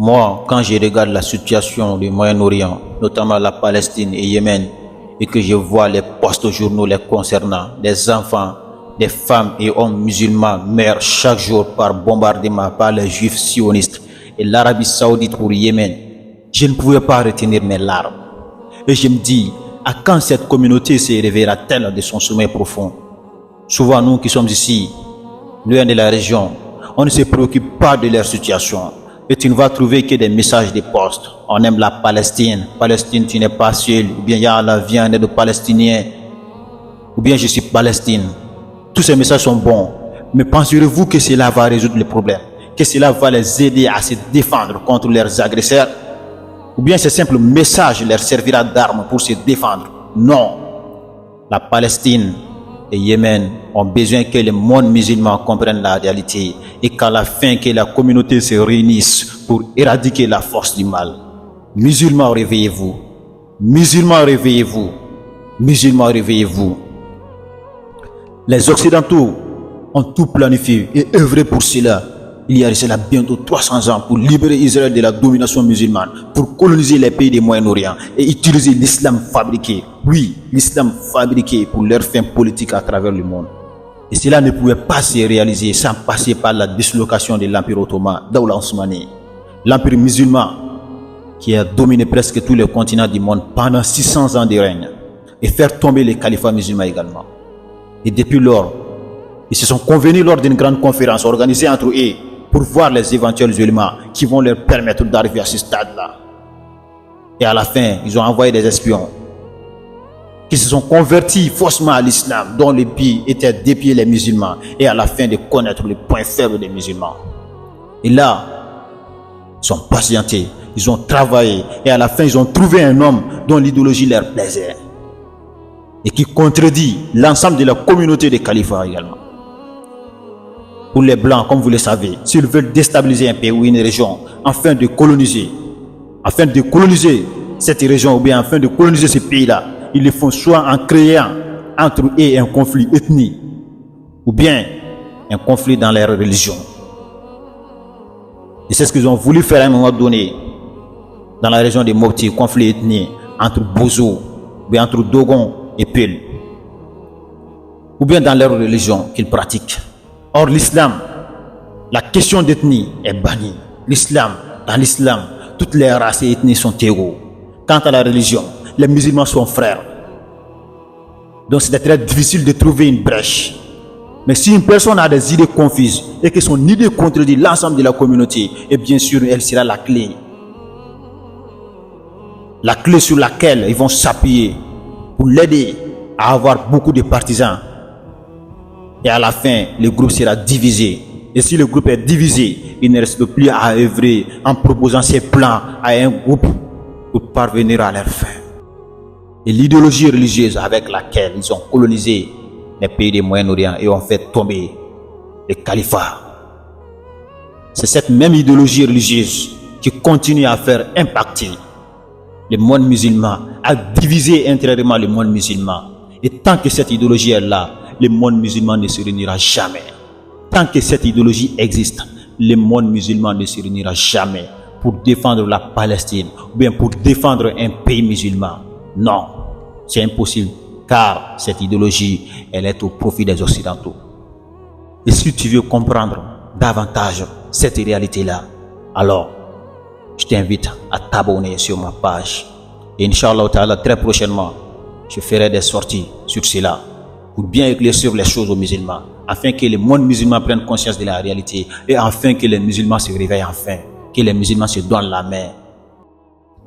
Moi, quand je regarde la situation du Moyen-Orient, notamment la Palestine et Yémen, et que je vois les postes journaux les concernant, des enfants, des femmes et hommes musulmans meurent chaque jour par bombardement par les juifs sionistes et l'Arabie Saoudite pour Yémen, je ne pouvais pas retenir mes larmes. Et je me dis, à quand cette communauté se réveillera-t-elle de son sommeil profond? Souvent, nous qui sommes ici, loin de la région, on ne se préoccupe pas de leur situation. Et tu ne vas trouver que des messages de poste. On aime la Palestine. Palestine, tu n'es pas seul. Ou bien, ya Allah, viens en aide aux Palestiniens. Ou bien, je suis Palestine. Tous ces messages sont bons. Mais penserez-vous que cela va résoudre les problèmes? Que cela va les aider à se défendre contre leurs agresseurs? Ou bien, ce simple message leur servira d'arme pour se défendre? Non. La Palestine et Yémen ont besoin que le monde musulman comprenne la réalité et qu'à la fin que la communauté se réunisse pour éradiquer la force du mal. Musulmans, réveillez-vous. Musulmans, réveillez-vous. Musulmans, réveillez-vous. Les Occidentaux ont tout planifié et œuvré pour cela. Il y a cela bientôt 300 ans pour libérer Israël de la domination musulmane, pour coloniser les pays du Moyen-Orient et utiliser l'islam fabriqué. Oui, l'islam fabriqué pour leurs fins politiques à travers le monde. Et cela ne pouvait pas se réaliser sans passer par la dislocation de l'Empire ottoman, Daoula Osmani, l'Empire musulman qui a dominé presque tous les continents du monde pendant 600 ans de règne et faire tomber les califats musulmans également. Et depuis lors, ils se sont convenus lors d'une grande conférence organisée entre eux pour voir les éventuels éléments qui vont leur permettre d'arriver à ce stade-là. Et à la fin, ils ont envoyé des espions qui se sont convertis faussement à l'islam, dont le but était d'épier les musulmans et à la fin de connaître les points faibles des musulmans. Et là, ils sont patientés, ils ont travaillé et à la fin, ils ont trouvé un homme dont l'idéologie leur plaisait et qui contredit l'ensemble de la communauté des califats également. Pour les Blancs, comme vous le savez, s'ils veulent déstabiliser un pays ou une région afin de coloniser cette région ou bien afin de coloniser ce pays-là, ils le font soit en créant entre eux un conflit ethnique ou bien un conflit dans leur religion. Et c'est ce qu'ils ont voulu faire à un moment donné dans la région de Mopti, conflit ethnique entre Bozo ou bien entre Dogon et Peul, ou bien dans leur religion qu'ils pratiquent. Or, l'islam, la question d'ethnie est bannie. Dans l'islam, toutes les races et ethnies sont égaux. Quant à la religion, les musulmans sont frères. Donc, c'est très difficile de trouver une brèche. Mais si une personne a des idées confuses et que son idée contredit l'ensemble de la communauté, et bien sûr, elle sera la clé. La clé sur laquelle ils vont s'appuyer pour l'aider à avoir beaucoup de partisans. Et à la fin, le groupe sera divisé. Et si le groupe est divisé, il ne reste plus à œuvrer en proposant ses plans à un groupe pour parvenir à leur fin. Et l'idéologie religieuse avec laquelle ils ont colonisé les pays du Moyen-Orient et ont fait tomber les califats, c'est cette même idéologie religieuse qui continue à faire impacter le monde musulman, à diviser intérieurement le monde musulman. Et tant que cette idéologie est là, le monde musulman ne se réunira jamais. Tant que cette idéologie existe, le monde musulman ne se réunira jamais pour défendre la Palestine ou bien pour défendre un pays musulman. Non, c'est impossible car cette idéologie, elle est au profit des Occidentaux. Et si tu veux comprendre davantage cette réalité-là, alors je t'invite à t'abonner sur ma page. Et Inch'Allah Ta'ala, très prochainement, je ferai des sorties sur cela pour bien éclaircir les choses aux musulmans, afin que le monde musulman prenne conscience de la réalité et afin que les musulmans se réveillent enfin, que les musulmans se donnent la main